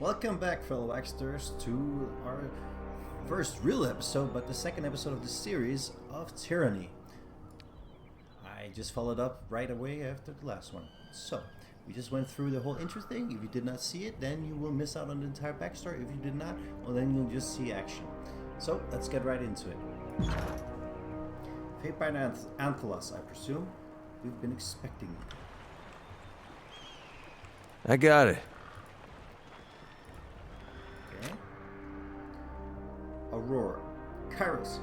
Welcome back, fellow Wacksters, to our first real episode, but the second episode of the series of Tyranny. I just followed up right away after the last one. So, we just went through the whole intro thing. If you did not see it, then you will miss out on the entire backstory. If you did not, well, then you'll just see action. So, let's get right into it. Fate by Anthelos, I presume. We've been expecting you. I got it. Okay. Aurora. Kairos,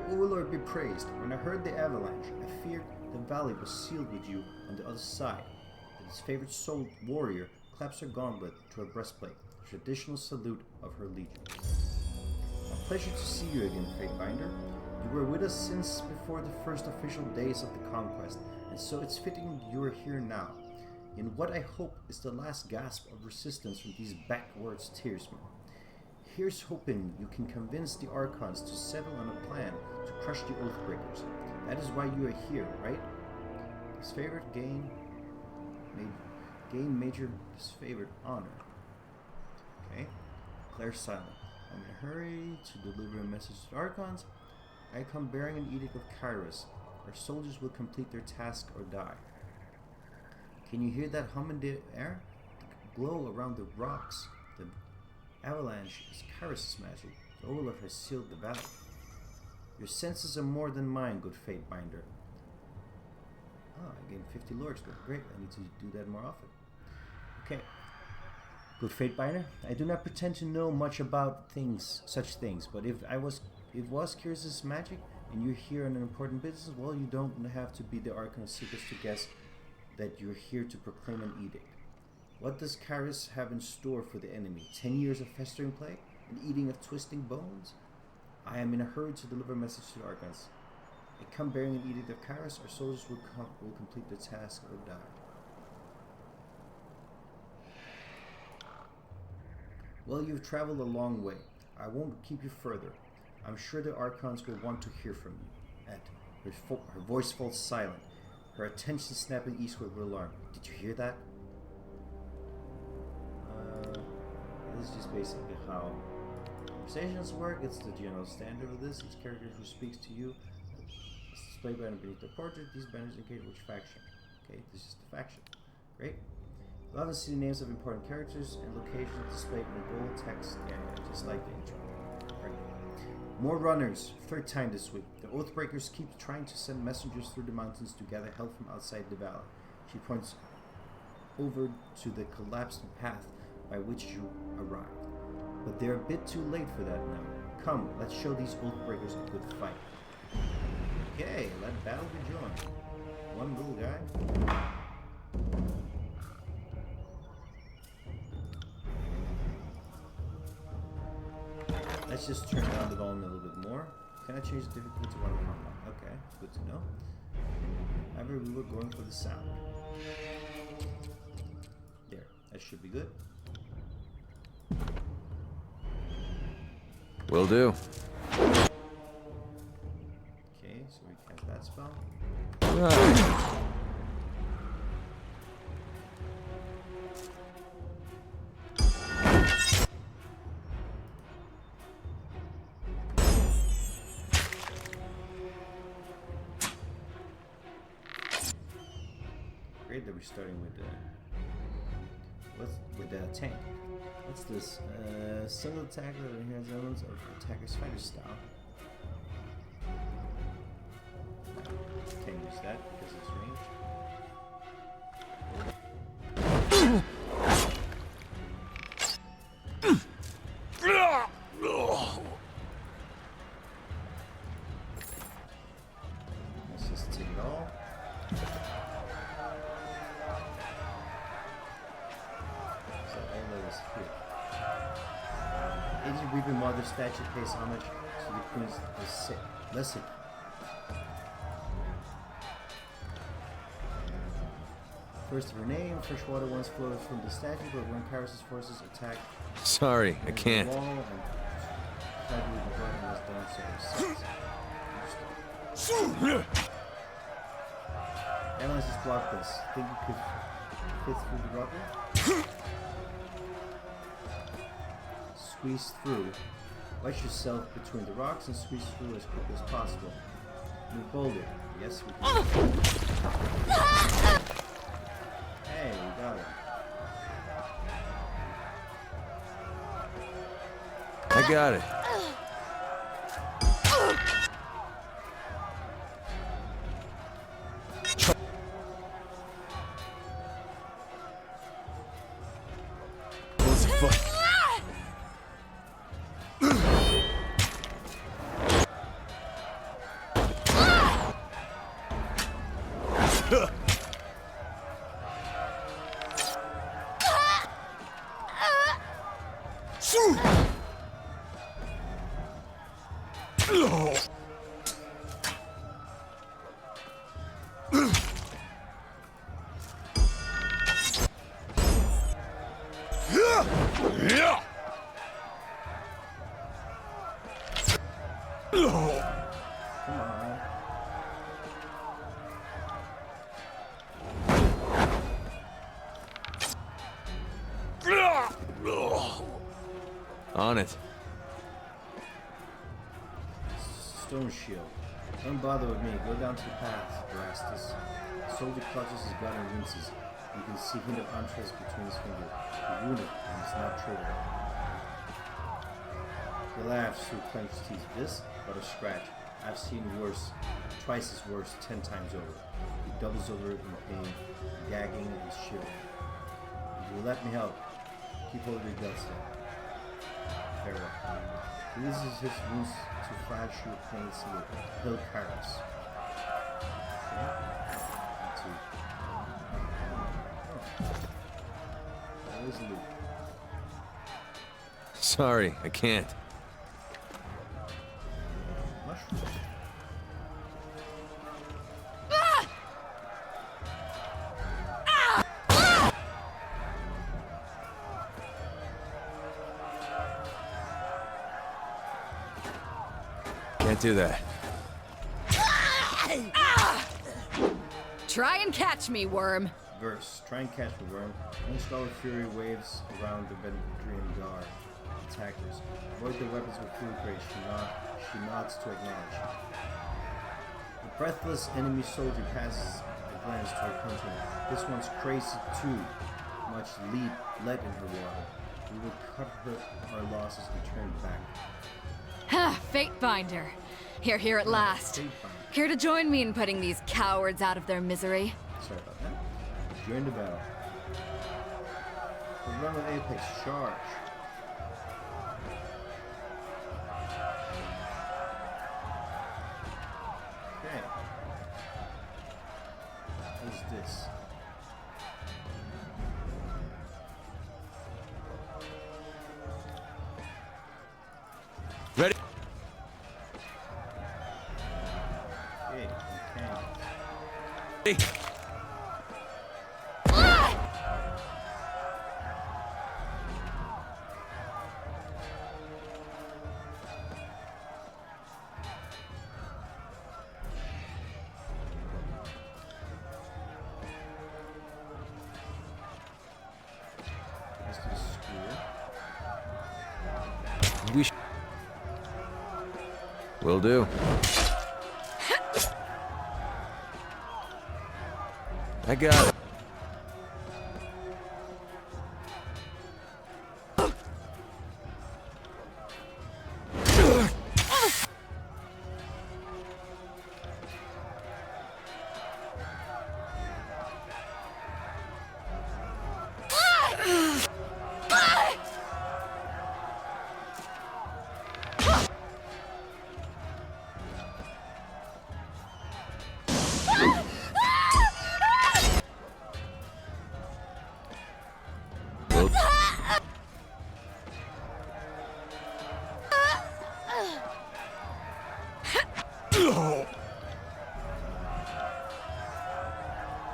the Overlord be praised. When I heard the avalanche, I feared the valley was sealed with you on the other side. But his favorite soul warrior claps her gauntlet to her breastplate, a traditional salute of her legion. A pleasure to see you again, Fatebinder. You were with us since before the first official days of the conquest, and so it's fitting you are here now, in what I hope is the last gasp of resistance from these backwards tearsmen. Here's hoping you can convince the Archons to settle on a plan to crush the Oathbreakers. That is why you are here, right? His favorite gain major disfavored honor. Okay. Claire's silent. I'm in a hurry to deliver a message to the Archons. I come bearing an edict of Kairos. Our soldiers will complete their task or die. Can you hear that hum in the air? The glow around the rocks. The avalanche is Kairos' magic. The Overlord has sealed the valley. Your senses are more than mine, good Fatebinder. Ah, I gained 50 lords, but great. I need to do that more often. Okay. Good Fatebinder, I do not pretend to know much about such things, but if was Kairos' magic, and you're here on an important business, well, you don't have to be the Archon of Secrets to guess that you're here to proclaim an edict. What does Kairos have in store for the enemy? 10 years of festering plague? An eating of twisting bones? I am in a hurry to deliver a message to the Archons. I come bearing an edict of Kairos. Our soldiers will complete the task or die. Well, you've traveled a long way. I won't keep you further. I'm sure the Archons will want to hear from you. Her voice falls silent. Her attention snapping eastward with alarm. Did you hear that? This is just basically how conversations work. It's the general standard of this. Each character who speaks to you is displayed banner beneath the portrait. These banners indicate which faction. Okay, this is the faction. Great. You'll have to see the names of important characters and locations displayed in the gold text area, just like the intro. Great. More runners, third time this week. The Oathbreakers keep trying to send messengers through the mountains to gather help from outside the valley. She points over to the collapsed path by which you arrived. But they're a bit too late for that now. Come, let's show these Oathbreakers a good fight. Okay, let battle be joined. One little guy. Let's just turn down the volume a little bit more. Can I change the difficulty to 1 combat? Okay, good to know. However, we were going for the sound. There, that should be good. Will do. Okay, so we cast that spell. Right. Great that we're starting with the tank. What's this? Single attack that enhances elements of attacker's fighter style. Can't use that because it's range. Let's just take it all. Ancient Reaper Mother statue pays homage to the Queen's Lesson. First of her name, fresh water once flows from the statue, but when Kairos' forces attack, Sorry, I can't. The wall and tragedy the garden was done so Analyze this block this. Think you could fit through the rubble? squeeze through. Wedge yourself between the rocks and squeeze through as quickly as possible. Move boulder. Yes, we can. Hey, we got it. I got it. Come on. On it. Stone shield. Don't bother with me. Go down to the path, Wacksters. The soldier clutches his gun and winces. You can see hint of entrails between his fingers. He's wounded and it's not triggered. He laughs through clenched teeth. This, but a scratch. I've seen worse. Twice as worse, 10 times over. He doubles over in pain, gagging and shivering. You let me help. Keep hold of your guts then. Farewell. He uses his wounds to flash your pains with hill carrots. Okay. There's Luke. Sorry, I can't. Mushroom. Can't do that. Try and catch me, worm. Verse. Try and catch me, worm. One Scarlet Fury waves around the Vendrian guard. Attackers. Avoid the weapons with food grace. She nods to acknowledge. The breathless enemy soldier passes a glance to her countryman. This one's crazy too. Much lead in her water. We will cut our losses and turn back. Ha! Fate Finder. Here at last. Fate Finder. Here to join me in putting these cowards out of their misery. Sorry about that. Join the battle. The run with Apex charge. Okay. What is this? Ready? Okay, okay. Hey. Let's do skewer. Will do. I got it.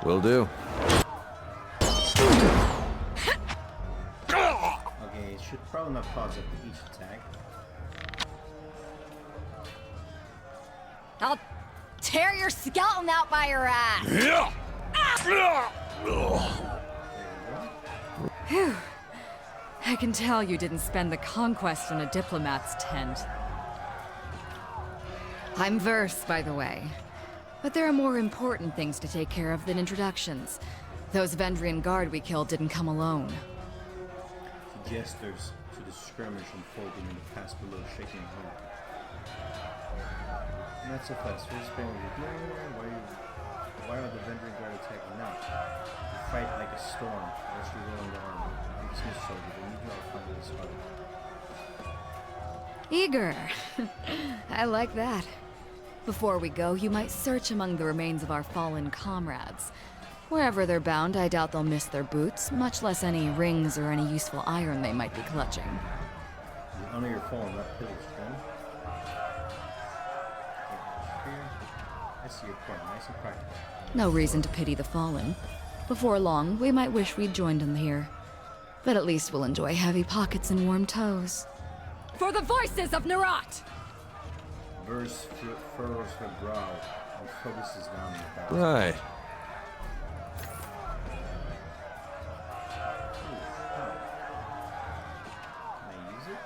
Will do. Okay, it should probably not pause after each attack. I'll tear your skeleton out by your ass. There we go. Whew. I can tell you didn't spend the conquest in a diplomat's tent. I'm Verse, by the way. But there are more important things to take care of than introductions. Those Vendrian guard we killed didn't come alone. She gestures to the skirmish unfolding in the pass below, shaking her head. Not so fast. First, why are the Vendrian guard attacking now? You fight like a storm. Unless you roll in the armor. You dismiss soldier. They need you out finding this fight. Eager. I like that. Before we go, you might search among the remains of our fallen comrades. Wherever they're bound, I doubt they'll miss their boots, much less any rings or any useful iron they might be clutching. You honor your fallen, not pillaged, then? I see your point. Nice and practical. No reason to pity the fallen. Before long, we might wish we'd joined them here. But at least we'll enjoy heavy pockets and warm toes. For the voices of Nerat! Verse furrows her brow and focuses down the battle. Right. Can I use it?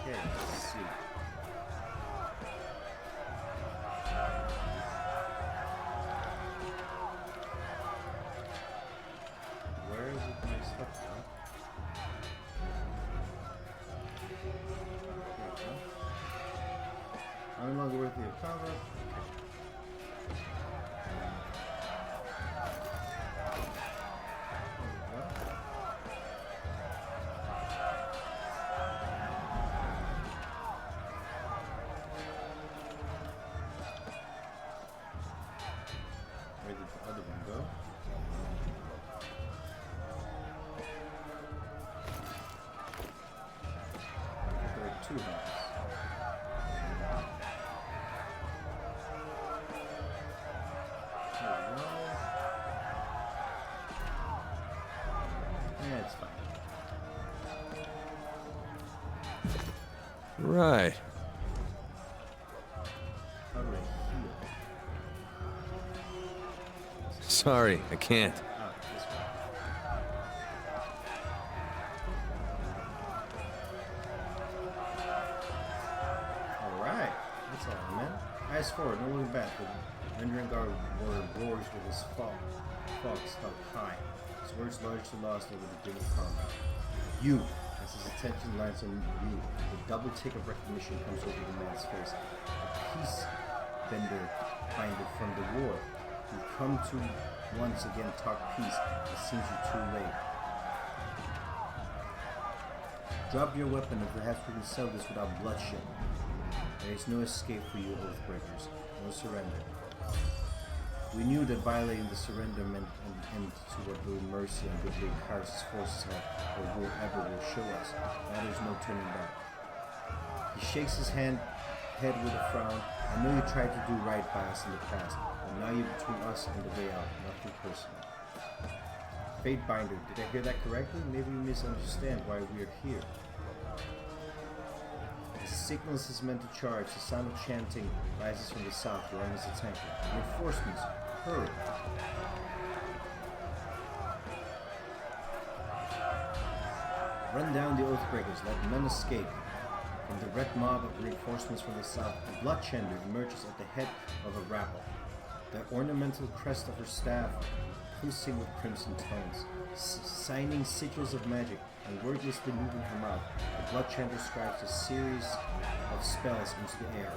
Okay, let's see. Where is it my stuff from? There we go. I'm no longer worthy of combat. Where did the other one go? There are two helmets. There we go. Yeah, it's fine. Right. How do I heal? Sorry, I can't. Ah, this one. Alright, that's all, man. Eyes forward, no looking back. The Rendering Guard warrior roars with his fox held high. His words largely lost over the din of combat. You, as his attention lands on you, the double tick of recognition comes over the man's face. A peace bender finder from the war. You've come to once again talk peace. It seems you're too late. Drop your weapon and perhaps we can settle this without bloodshed. There is no escape for you, Oathbreakers. No surrender. We knew that violating the surrender meant an end to what little mercy and goodwill Kyrus' forces have or will ever will show us. Now there's no turning back. He shakes his head with a frown. I know you tried to do right by us in the past, but now you're between us and the way out, nothing personal. Fatebinder, did I hear that correctly? Maybe you misunderstand why we're here. As the signals is meant to charge, the sound of chanting rises from the south, drawing his attention. Reinforcements, hurry! Run down the Oathbreakers, let none escape. From the red mob of reinforcements from the south, a Bloodchender emerges at the head of a rabble. The ornamental crest of her staff pulsing with crimson tones, signing sigils of magic and wordlessly moving her mouth. The Bloodchender scribes a series of spells into the air.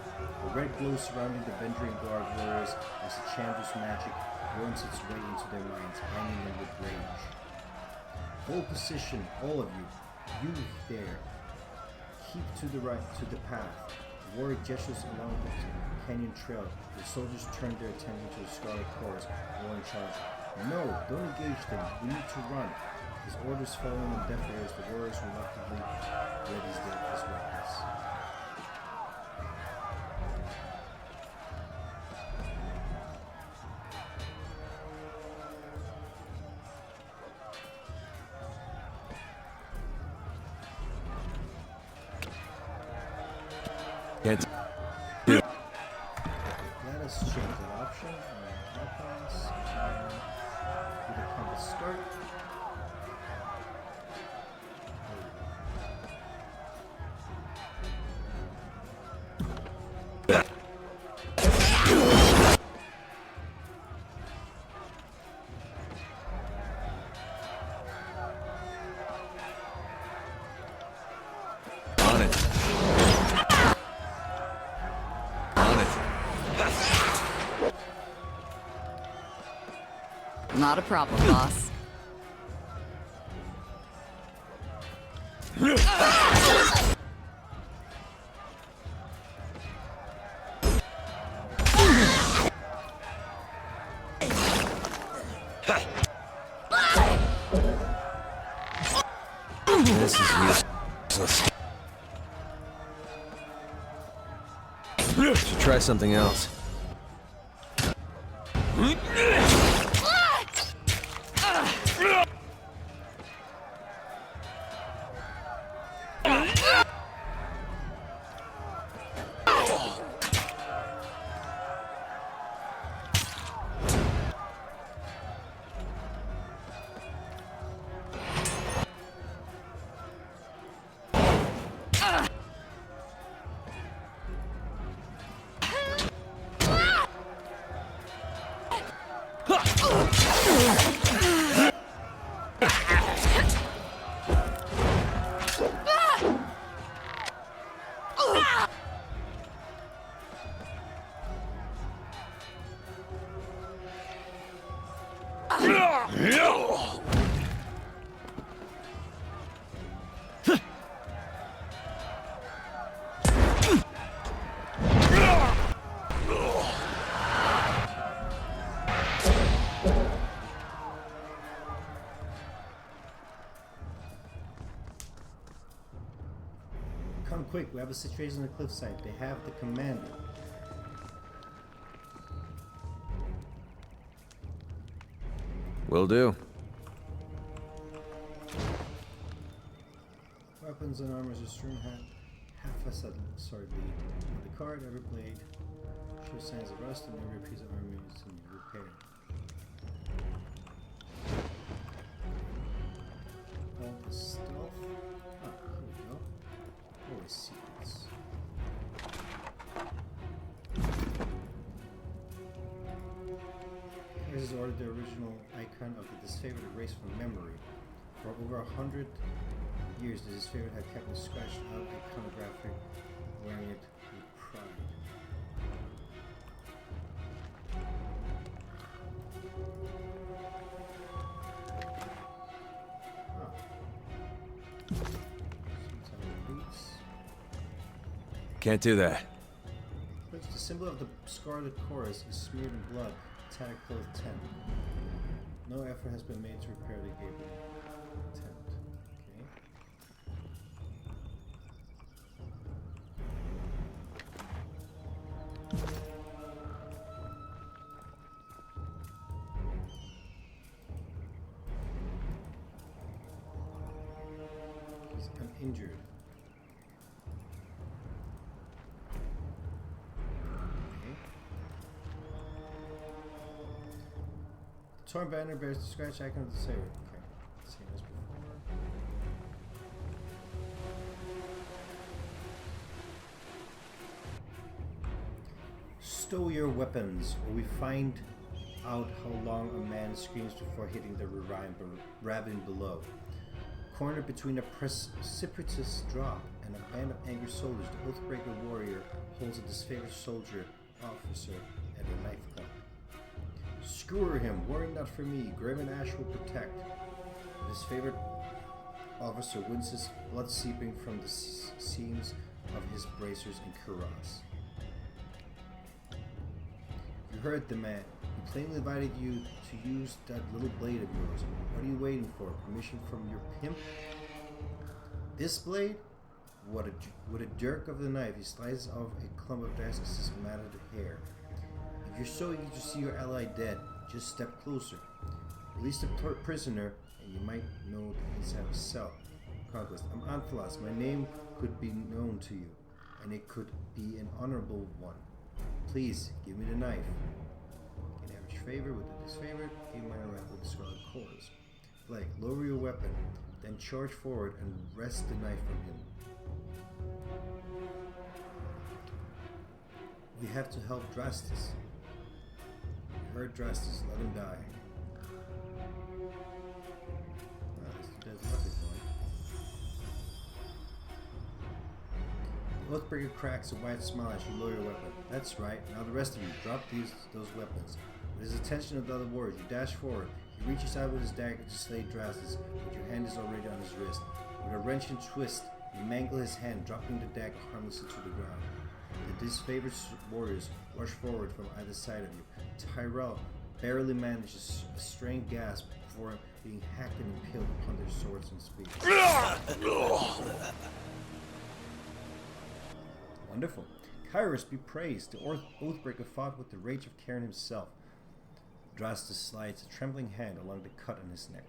A red glow surrounding the Vendrian Guard warriors as the Chandra's magic worms its way into their minds, binding them with rage. Hold position, all of you. You there. Keep to the right, to the path. The warrior gestures along the canyon trail. The soldiers turn their attention to the Scarlet Chorus, warring charge. No, don't engage them. We need to run. His orders falling on deaf ears, the warriors reluctantly readies his weapons. Can't do. Let us change that option. Icons. Do the combat start. On it. On it. Not a problem, boss. This is useless. Should try something else. Come quick, we have a situation on the cliffside. They have the commander. Will do. Weapons and armors are strewn half a sword lead. On the card, every blade shows signs of rust and every piece of armor needs to be repaired. All the stealth. Ah, here we go. Always secrets. This is ordered the original icon of the disfavored erased from memory. For over 100 years, the disfavored have kept a scratched out iconographic, wearing it with pride. Oh. Some type of boots. Can't do that. Which the symbol of the Scarlet Chorus is smeared in blood. Attack clothes 10. No effort has been made to repair the gable tent. Okay. He's uninjured. Torn banner bears the scratch icon of the saber. Okay, same as before. Stow your weapons, or we find out how long a man screams before hitting the ravine below. Cornered between a precipitous drop and a band of angry soldiers, the Oathbreaker warrior holds a disfavored soldier officer at a knife point. Skewer him, worry not for me, Grim and Ash will protect. His favorite officer winces, blood seeping from the seams of his bracers and cuirass. You heard the man. He plainly invited you to use that little blade of yours. What are you waiting for? Permission from your pimp? This blade? With a jerk of the knife, he slices off a clump of Daxus' matted hair. If you're so eager to see your ally dead, just step closer. Release the prisoner, and you might know the inside of a cell. Conquest. I'm Anthelas. My name could be known to you. and it could be an honorable one. Please, give me the knife. An average favor with a disfavor, a minor rank with the scarlet cores. Flag, lower your weapon, then charge forward and wrest the knife from him. We have to help Drastus. We hurt Drastus, let him die. There's nothing going. The Oathbreaker cracks a wide smile as you lower your weapon. That's right, now the rest of you, drop those weapons. With his attention of the other warriors, you dash forward. He reaches out with his dagger to slay Drastus, but your hand is already on his wrist. With a wrenching twist, you mangle his hand, dropping the dagger harmlessly to the ground. The disfavored warriors rush forward from either side of you. Tyrell barely manages a strained gasp before being hacked and impaled upon their swords and spears. Wonderful. Kyrus be praised. The Oathbreaker fought with the rage of Cairn himself. Drastus slides a trembling hand along the cut on his neck.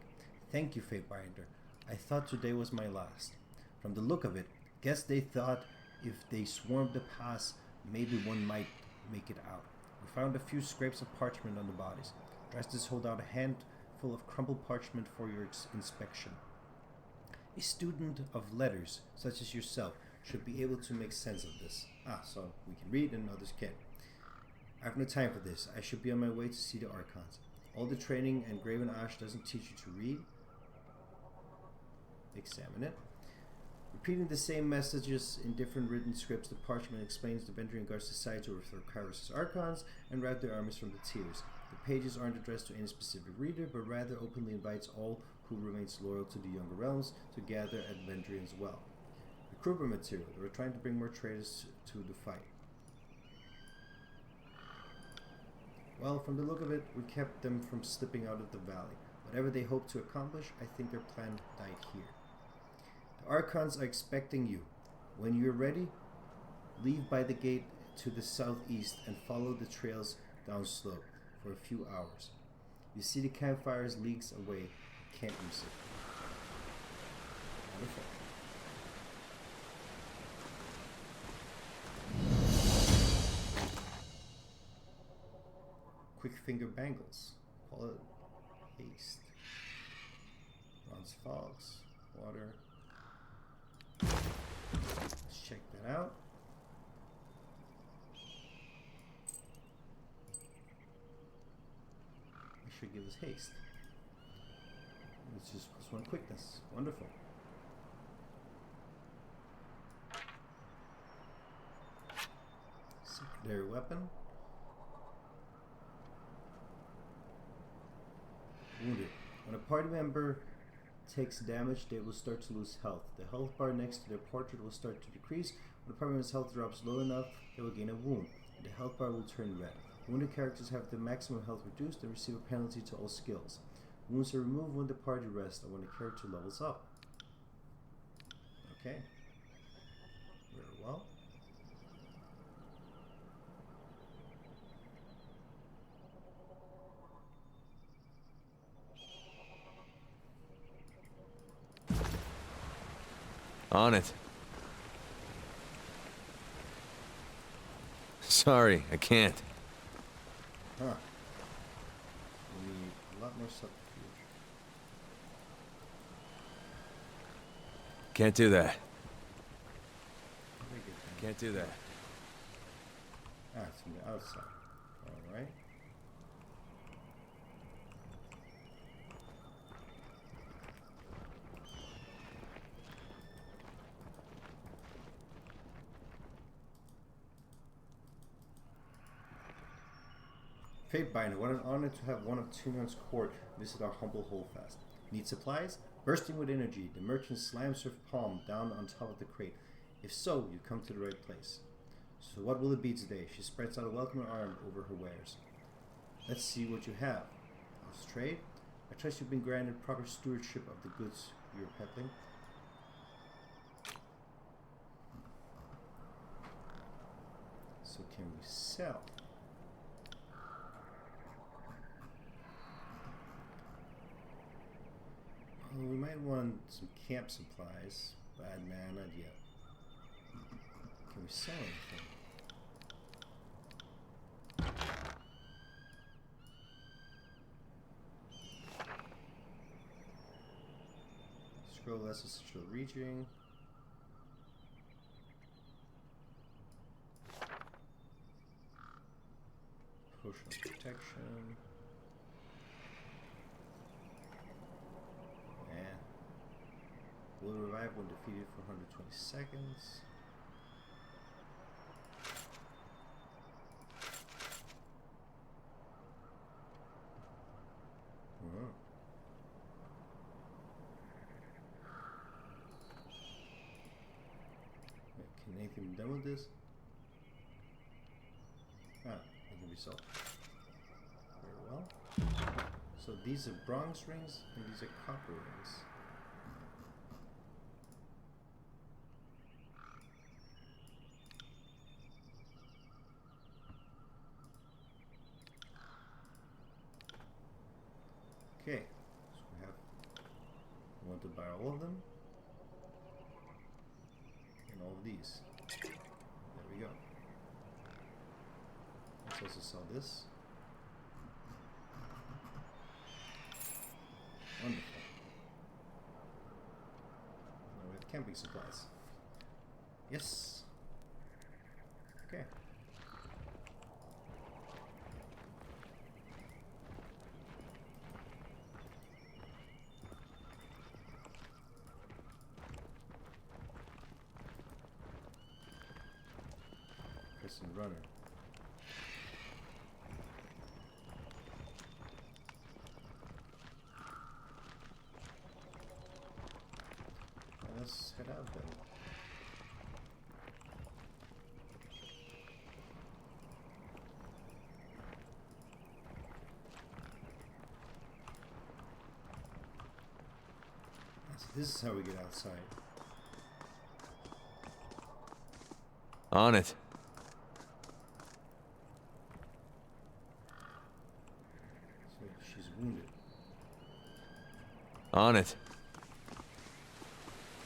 Thank you, Fatebinder. I thought today was my last. From the look of it, guess they thought if they swarmed the pass, maybe one might make it out. We found a few scrapes of parchment on the bodies. Drastus hold out a handful of crumpled parchment for your inspection. A student of letters, such as yourself, should be able to make sense of this. So we can read and others can't. I have no time for this. I should be on my way to see the Archons. All the training and Graven Ash doesn't teach you to read. Examine it. Repeating the same messages in different written scripts, the parchment explains the Vendrian Guards decide to overthrow Kyrus' Archons and rout their armies from the tiers. The pages aren't addressed to any specific reader, but rather openly invites all who remains loyal to the Younger Realms to gather at Vendrian's Well. Recruitment material. They were trying to bring more traders to the fight. Well, from the look of it, we kept them from slipping out of the valley. Whatever they hoped to accomplish, I think their plan died here. The Archons are expecting you. When you're ready, leave by the gate to the southeast and follow the trails down slope for a few hours. You see the campfires leagues away. Can't miss it. Wonderful. Quick finger bangles. Call it haste. Bronze fogs. Water. Let's check that out. It should give us haste. It's just +1 quickness. Wonderful. Secondary weapon. Wounded. When a party member takes damage, they will start to lose health. The health bar next to their portrait will start to decrease. When a party member's health drops low enough, they will gain a wound. And the health bar will turn red. Wounded characters have their maximum health reduced and receive a penalty to all skills. Wounds are removed when the party rests or when the character levels up. Okay. Very well. On it. Sorry, I can't. Huh. We need a lot more subterfuge. Can't do that. Very good thing. Can't do that. It's from the outside. Alright. Fatebinder, what an honor to have one of Tyrann's court visit our humble holdfast. Need supplies? Bursting with energy, the merchant slams her palm down on top of the crate. If so, you come to the right place. So what will it be today? She spreads out a welcoming arm over her wares. Let's see what you have. How's trade? I trust you've been granted proper stewardship of the goods you're peddling. So can we sell? Well, we might want some camp supplies. Bad man, not yet. Can we sell anything? Scroll less essential reaching. Potion of protection. Will revive when defeated for 120 seconds. Oh. Wait, can anything be done with this? Ah, it can be sold. Very well. So these are bronze rings and these are copper rings. Okay, so we want to buy all of them and all of these. There we go. Let's also sell this. Wonderful. Now we have camping supplies. Yes. Okay. And runner. Let's head out then. So this is how we get outside. On it. She's wounded. On it.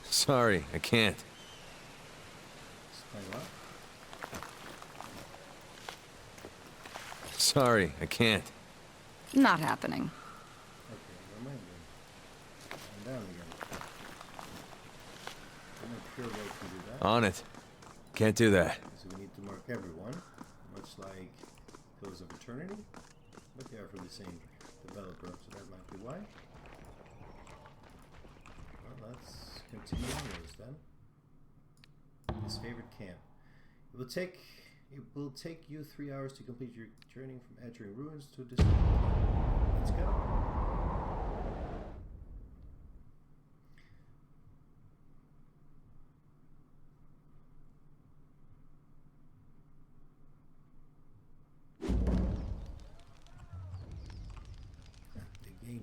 Sorry, I can't. Explain what? Sorry, I can't. Not happening. Okay, never mind then. I'm down again. I'm not sure why I can do that. On it. Can't do that. So we need to mark everyone, much like Pillars of Eternity. But they are from the same developer, so that might be why. Well, let's continue onwards then. His favorite camp. It will take you 3 hours to complete your journey from entering ruins to this. Let's go.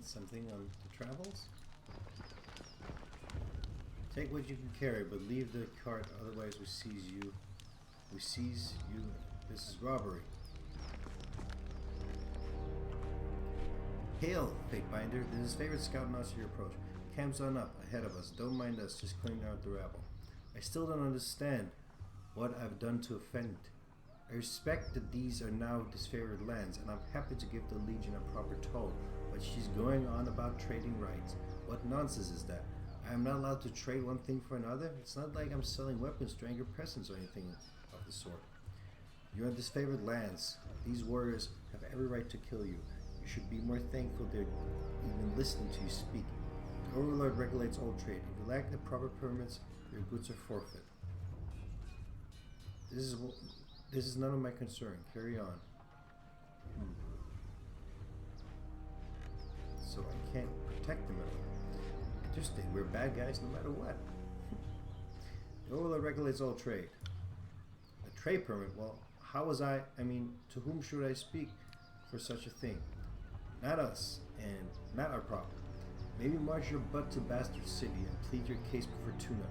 Something on the travels. Take what you can carry, but leave the cart, otherwise we seize you. We seize you. This is robbery. Hail, Fatebinder. This is favorite scout announcer your approach. Camp's on up, ahead of us. Don't mind us, just clearing out the rabble. I still don't understand what I've done to offend. I respect that these are now disfavored lands, and I'm happy to give the Legion a proper toll. But she's going on about trading rights. What nonsense is that? I am not allowed to trade one thing for another? It's not like I'm selling weapons, stranger presents, or anything of the sort. You're on disfavored lands. These warriors have every right to kill you. You should be more thankful they're even listening to you speak. The Overlord regulates all trade. If you lack the proper permits, your goods are forfeit. This is none of my concern. Carry on. So I can't protect them at all. Interesting. We're bad guys no matter what. The Overlord regulates all trade. A trade permit? Well, how was I mean, to whom should I speak for such a thing? Not us, and not our problem. Maybe march your butt to Bastard City and plead your case before Tuna,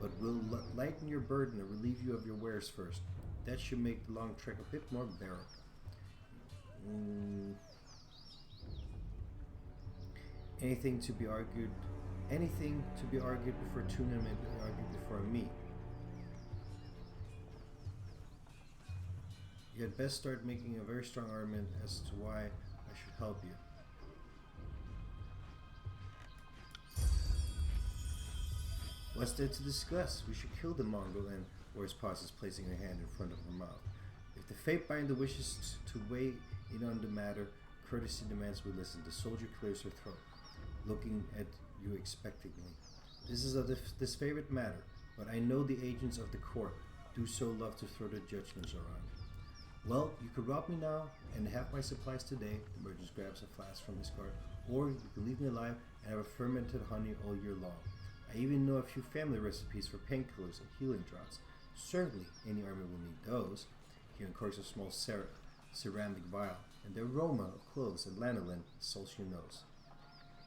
but we'll lighten your burden and relieve you of your wares first. That should make the long trek a bit more bearable. Anything to be argued before Tuna may be argued before me. You had best start making a very strong argument as to why I should help you. What's there to discuss? We should kill the Mongol and Wars pauses, placing her hand in front of her mouth. If the fate binder wishes to weigh in on the matter, courtesy demands we listen. The soldier clears her throat, looking at you expectantly. This is a disfavored matter, but I know the agents of the court do so love to throw their judgments around. Well, you could rob me now and have my supplies today. The merchant grabs a flask from his cart, or you can leave me alive and have a fermented honey all year long. I even know a few family recipes for painkillers and healing draughts. Certainly, any army will need those. He uncorks a small ceramic vial, and the aroma of cloves and lanolin salts your nose.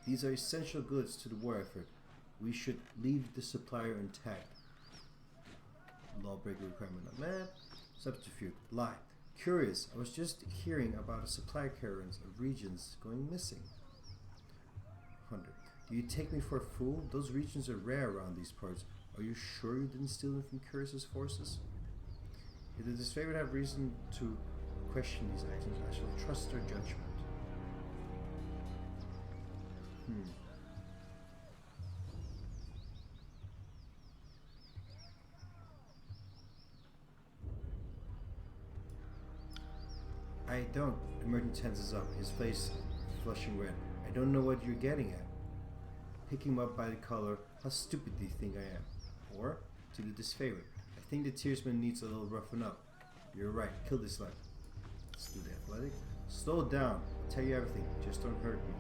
These are essential goods to the war effort. We should leave the supplier intact. Lawbreaker requirement not met. Subterfuge. Lie. Curious, I was just hearing about a supply caravans of regions going missing. 100. Do you take me for a fool? Those regions are rare around these parts. Are you sure you didn't steal them from Curious's forces? If the disfavored have reason to question these items, I shall trust their judgment. I don't. The merchant tenses up, his face flushing red. I don't know what you're getting at. Pick him up by the collar. How stupid do you think I am? Or, to the disfavored, I think the tearsman needs a little roughing up. You're right. Kill this lad. Let's do the athletic. Slow down. I'll tell you everything. Just don't hurt me.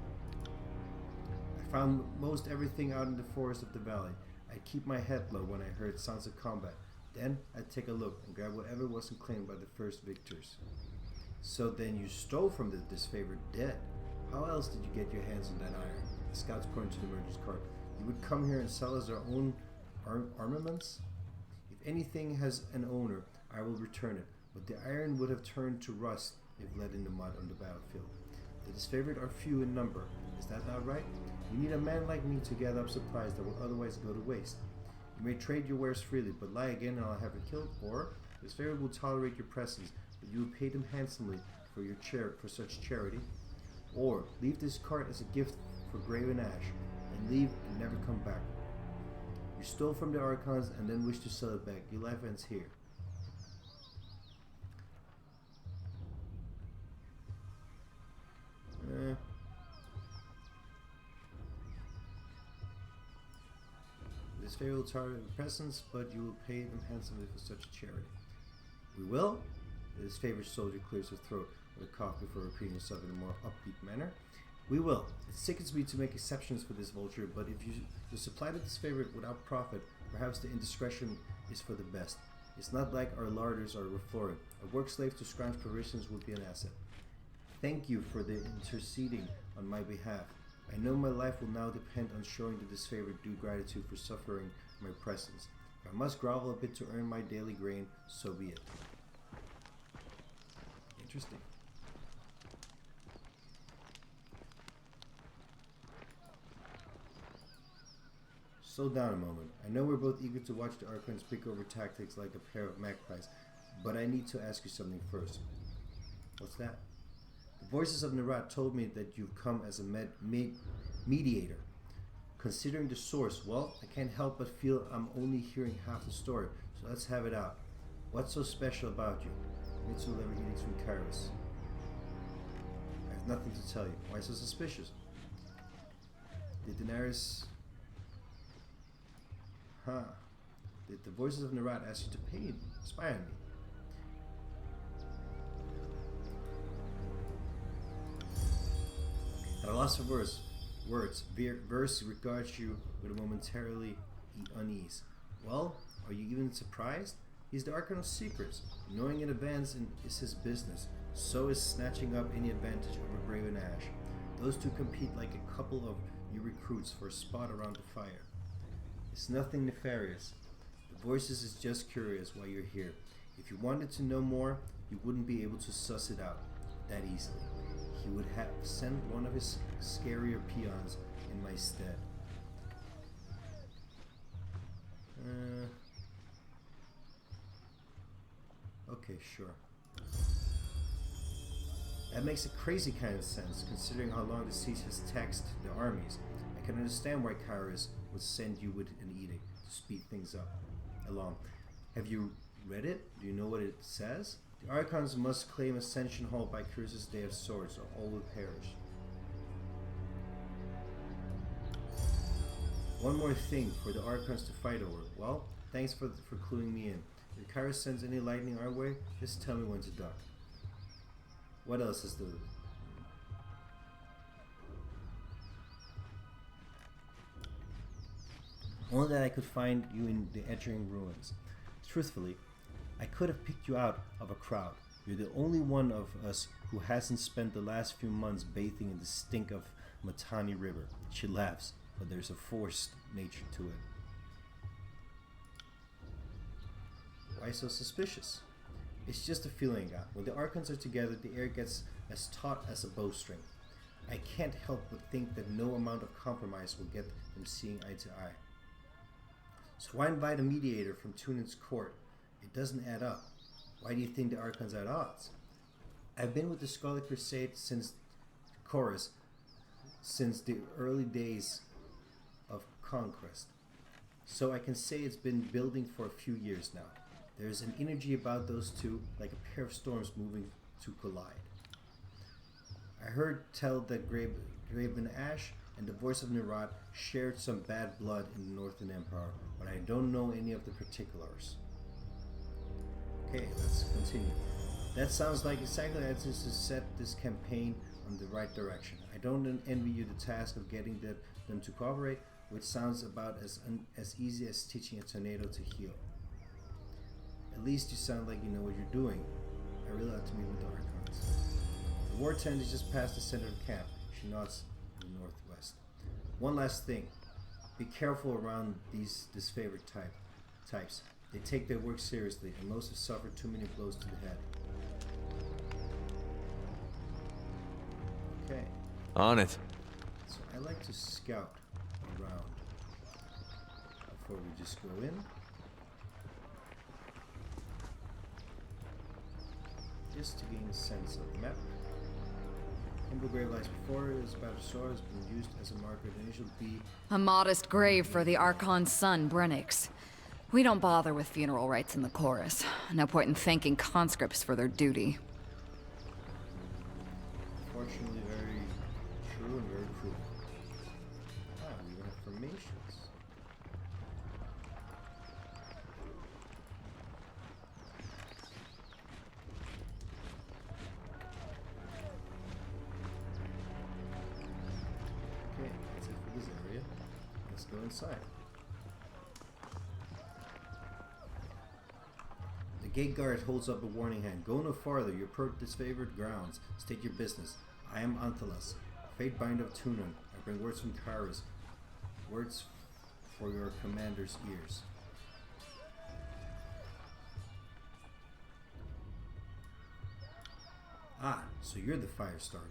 I found most everything out in the forest of the valley. I'd keep my head low when I heard sounds of combat. Then I'd take a look and grab whatever wasn't claimed by the first victors. So then you stole from the disfavored dead. How else did you get your hands on that iron? The scouts pointed to the merchant's cart. You would come here and sell us our own armaments? If anything has an owner, I will return it. But the iron would have turned to rust if led in the mud on the battlefield. The disfavored are few in number. Is that not right? You need a man like me to gather up supplies that will otherwise go to waste. You may trade your wares freely, but lie again and I'll have you killed. Or the disfavored will tolerate your presence, but you will pay them handsomely for such charity. Or leave this cart as a gift for graven ash, and leave and never come back. You stole from the Archons and then wish to sell it back. Your life ends here. This favor will target your presence, but you will pay them handsomely for such charity. We will? This favored soldier clears her throat with a cough before repeating herself in a more upbeat manner. We will. It sickens me to make exceptions for this vulture, but if you supply the disfavored without profit, perhaps the indiscretion is for the best. It's not like our larders are overflowing. A work slave to scrounge provisions would be an asset. Thank you for the interceding on my behalf. I know my life will now depend on showing the disfavored due gratitude for suffering my presence. If I must grovel a bit to earn my daily grain, so be it. Interesting. Slow down a moment. I know we're both eager to watch the Archons pick over tactics like a pair of magpies, but I need to ask you something first. What's that? The voices of Nerat told me that you've come as a mediator. Considering the source, well, I can't help but feel I'm only hearing half the story, so let's have it out. What's so special about you? Mitsu lever edicts from Kairos. I have nothing to tell you. Why so suspicious? Did Daenerys... Did the voices of Nerat ask you to spy on me? At a loss of words, Verse regards you with a momentarily unease. Well, are you even surprised? He's the Archon of Secrets. Knowing in advance is his business. So is snatching up any advantage over Graven Ash. Those two compete like a couple of new recruits for a spot around the fire. It's nothing nefarious. The Voices is just curious why you're here. If you wanted to know more, you wouldn't be able to suss it out that easily. He would have sent one of his scarier peons in my stead. Okay, sure. That makes a crazy kind of sense, considering how long the siege has taxed the armies. I can understand why Kyrus would send you with an edict to speed things up along. Have you read it? Do you know what it says? The Archons must claim Ascension Hall by Kyrus' Day of Swords, or all will perish. One more thing for the Archons to fight over. Well, thanks for cluing me in. If Kyrus sends any lightning our way, just tell me when to duck. What else is the... Only that I could find you in the Edgering ruins. Truthfully, I could have picked you out of a crowd. You're the only one of us who hasn't spent the last few months bathing in the stink of Matani River. She laughs, but there's a forced nature to it. Why so suspicious? It's just a feeling I got. When the Archons are together, the air gets as taut as a bowstring. I can't help but think that no amount of compromise will get them seeing eye to eye. So why invite a mediator from Tunan's court? It doesn't add up. Why do you think the Archons are at odds? I've been with the Scarlet Crusade since the early days of conquest. So I can say it's been building for a few years now. There's an energy about those two, like a pair of storms moving to collide. I heard tell that Graven Ash and the voice of Nerat shared some bad blood in the Northern Empire, but I don't know any of the particulars. Okay, let's continue. That sounds like exactly as is to set this campaign on the right direction. I don't envy you the task of getting them to cooperate, which sounds about as easy as teaching a tornado to heal. At least you sound like you know what you're doing. I really like to meet with the Archons. The war tent is just past the center of the camp. She nods to the northwest. One last thing. Be careful around these disfavored types. They take their work seriously, and most have suffered too many blows to the head. Okay. On it. So I like to scout around before we just go in. Just to gain a sense of the map. Humble grave lies before it, is about to soar, has been used as a marker of initial B. A modest grave for the Archon's son, Brennix. We don't bother with funeral rites in the chorus. No point in thanking conscripts for their duty. Fortunately, very true and very cruel. Ah, we even have formations. Okay, that's it for this area. Let's go inside. The gate guard holds up a warning hand. Go no farther. You approach disfavored grounds. State your business. I am Anthelas, Fate Binder of Tunan. I bring words from Kyrus. Words for your commander's ears. Ah, so you're the fire starter.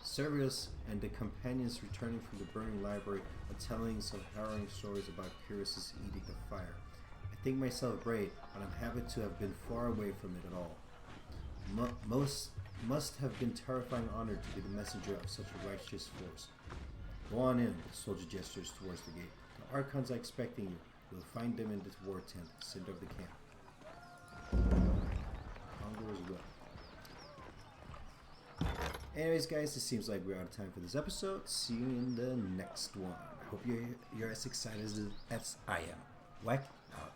Servius and the companions returning from the burning library are telling some harrowing stories about Kyrus' edict of fire. I think myself brave, but I'm happy to have been far away from it at all. Most must have been terrifying honor to be the messenger of such a righteous force. Go on in, the soldier gestures towards the gate. The Archons are expecting you. You'll find them in this war tent, center of the camp. Hunger as well. Anyways, guys, it seems like we're out of time for this episode. See you in the next one. I hope you're as excited as I am. Wack out.